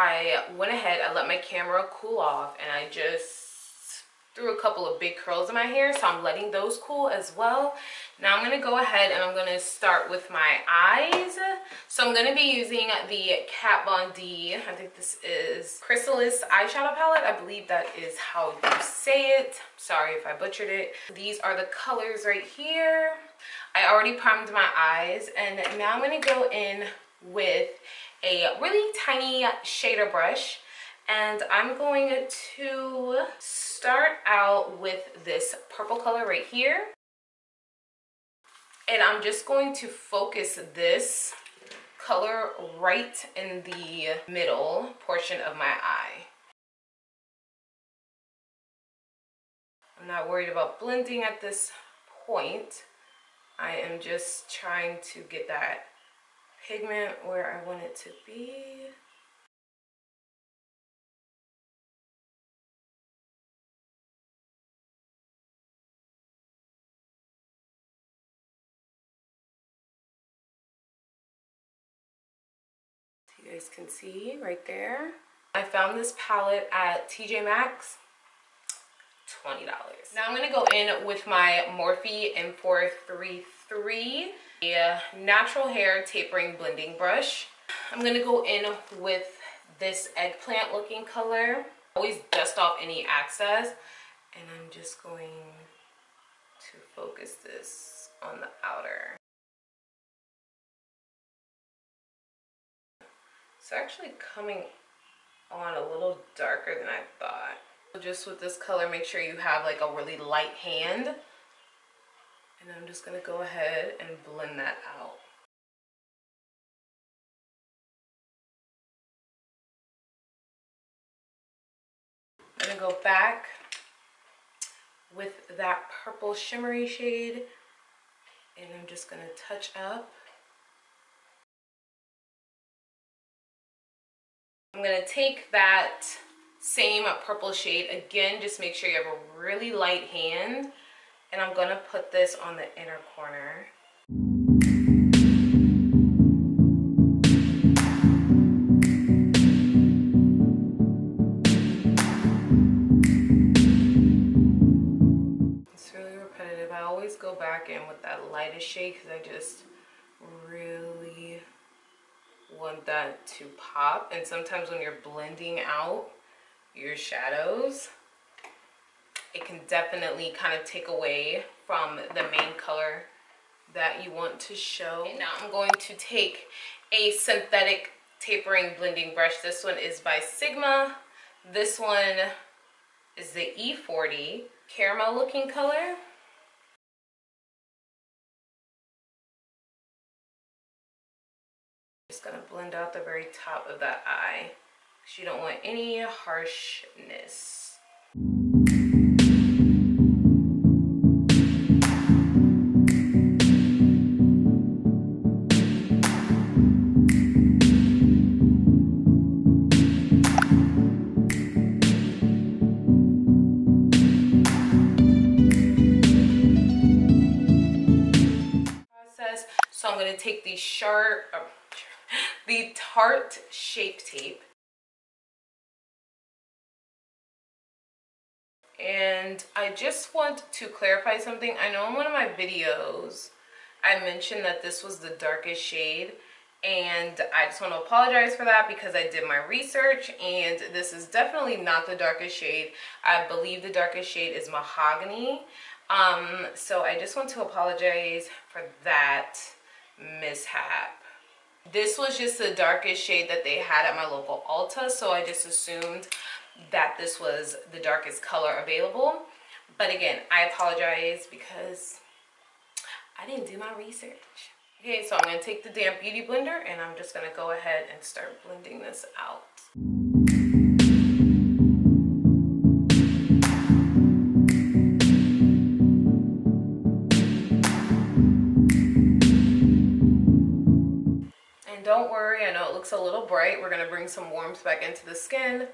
I went ahead, I let my camera cool off, and I just threw a couple of big curls in my hair, so I'm letting those cool as well. Now I'm going to go ahead and I'm going to start with my eyes. So I'm going to be using the KatVonD, I think this is Chrysalis eyeshadow palette. I believe that is how you say it. Sorry if I butchered it. These are the colors right here. I already primed my eyes, and now I'm going to go in with a really tiny shader brush, and I'm going to start out with this purple color right here, and I'm just going to focus this color right in the middle portion of my eye. I'm not worried about blending at this point. I am just trying to get that pigment where I want it to be. You guys can see right there. I found this palette at TJ Maxx, $20. Now I'm gonna go in with my Morphe M433, a natural hair tapering blending brush. I'm gonna go in with this eggplant looking color. Always dust off any excess, and I'm just going to focus this on the outer. It's actually coming on a little darker than I thought. Just with this color, make sure you have like a really light hand. And I'm just gonna go ahead and blend that out. I'm gonna go back with that purple shimmery shade, and I'm just gonna touch up. I'm gonna take that same purple shade again, just make sure you have a really light hand, and I'm gonna put this on the inner corner. It's really repetitive. I always go back in with that lightest shade because I just really want that to pop. And sometimes when you're blending out your shadows, it can definitely kind of take away from the main color that you want to show. And now I'm going to take a synthetic tapering blending brush. This one is by Sigma. This one is the E40 caramel looking color. Just gonna blend out the very top of that eye because you don't want any harshness. So I'm going to take the Tarte Shape Tape, and I just want to clarify something. I know in one of my videos I mentioned that this was the darkest shade, and I just want to apologize for that because I did my research and this is definitely not the darkest shade. I believe the darkest shade is Mahogany. So I just want to apologize for that mishap. This was just the darkest shade that they had at my local Ulta, so I just assumed that this was the darkest color available. But again, I apologize because I didn't do my research. Okay, so I'm going to take the damp beauty blender and I'm just going to go ahead and start blending this out. Don't worry, I know it looks a little bright. We're going to bring some warmth back into the skin.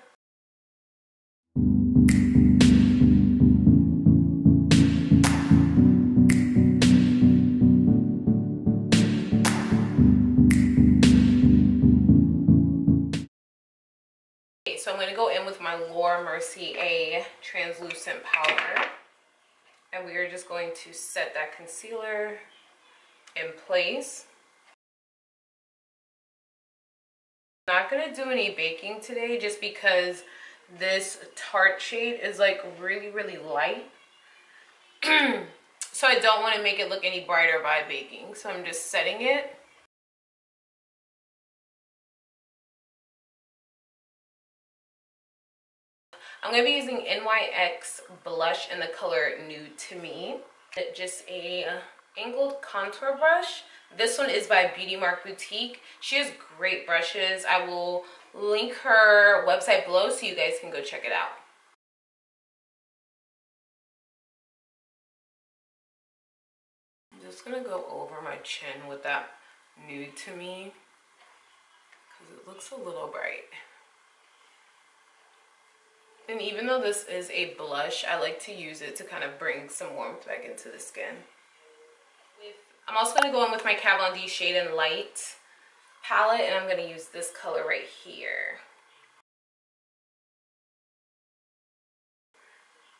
my ложь translucent powder. And we are just going to set that concealer in place. I'm not going to do any baking today just because this Tarte shade is like really, really light. So I don't want to make it look any brighter by baking. So I'm just setting it. I'm going to be using NYX blush in the color Nude to Me. Just a angled contour brush. This one is by beautymark. She has great brushes. I will link her website below so you guys can go check it out. I'm just going to go over my chin with that Nude to Me because it looks a little bright. And even though this is a blush, I like to use it to kind of bring some warmth back into the skin. I'm also going to go in with my KatVonD Shade and Light palette, and I'm going to use this color right here.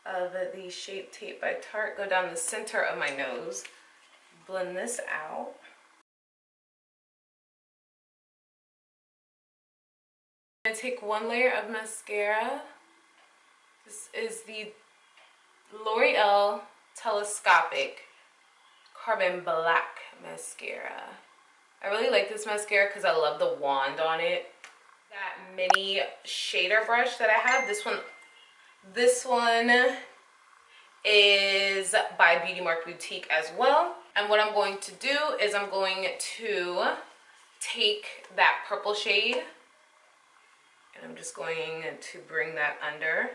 The Shape Tape by Tarte. Go down the center of my nose. Blend this out. I'm going to take one layer of mascara. This is the L'Oreal Telescopic Carbon Black mascara. I really like this mascara because I love the wand on it. That mini shader brush that I have, this one is by beautymark as well. And what I'm going to do is I'm going to take that purple shade and I'm just going to bring that under.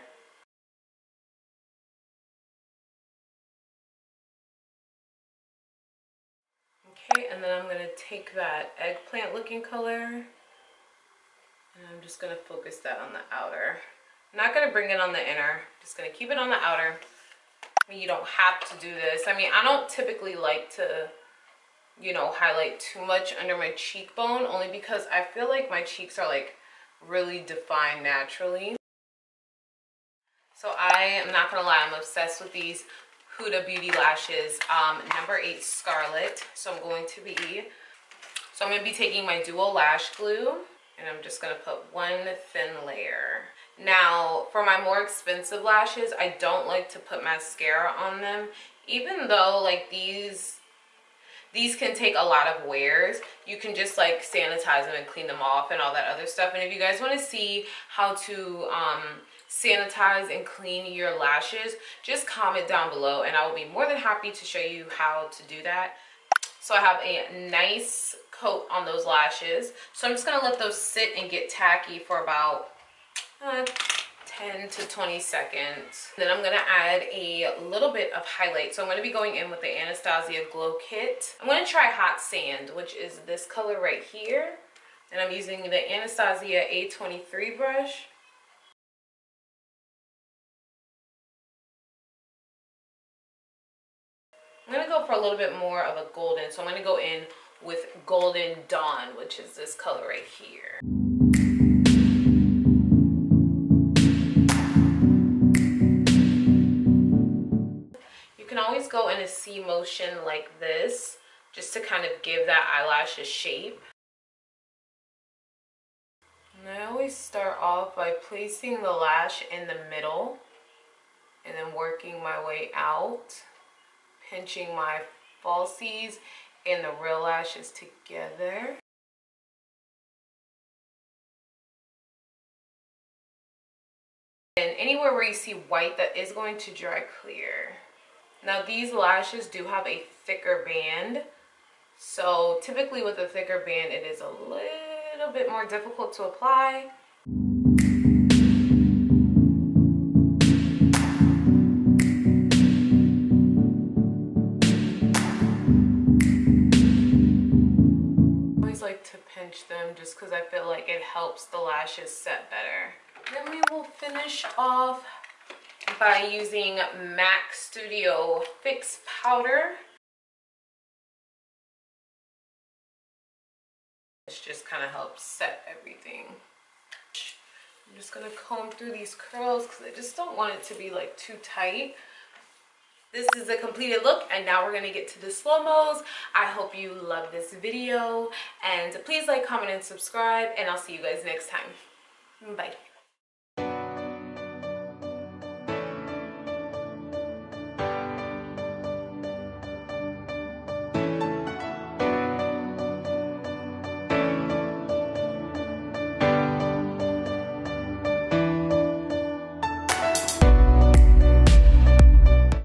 Okay, and then I'm going to take that eggplant looking color and I'm just going to focus that on the outer. I'm not going to bring it on the inner, just going to keep it on the outer. I mean, you don't have to do this. I mean, I don't typically like to, you know, highlight too much under my cheekbone, only because I feel like my cheeks are like really defined naturally. So I am not going to lie, I'm obsessed with these Huda Beauty lashes, number 8 Scarlet. So I'm going to be taking my Duo Lash Glue and I'm just going to put one thin layer. Now, for my more expensive lashes, I don't like to put mascara on them, even though like these can take a lot of wears. You can just like sanitize them and clean them off and all that other stuff. And if you guys want to see how to sanitize and clean your lashes, just comment down below and I will be more than happy to show you how to do that. So I have a nice coat on those lashes. So I'm just going to let those sit and get tacky for about 10 to 20 seconds. Then I'm going to add a little bit of highlight. So I'm going to be going in with the Anastasia Glow Kit. I'm going to try Hot Sand, which is this color right here. And I'm using the Anastasia A23 brush. I'm going to go for a little bit more of a golden. So I'm going to go in with Golden Dawn, which is this color right here. You can always go in a C motion like this, just to kind of give that eyelash a shape. And I always start off by placing the lash in the middle and then working my way out, pinching my falsies and the real lashes together. And anywhere where you see white, that is going to dry clear. Now these lashes do have a thicker band, so typically with a thicker band it is a little bit more difficult to apply. I always like to pinch them just because I feel like it helps the lashes set better. Then we will finish off by using MAC Studio Fix Powder. This just kind of helps set everything. I'm just gonna comb through these curls because I just don't want it to be like too tight. This is a completed look, and now we're gonna get to the slow-mos. I hope you love this video, and please like, comment, and subscribe, and I'll see you guys next time. Bye.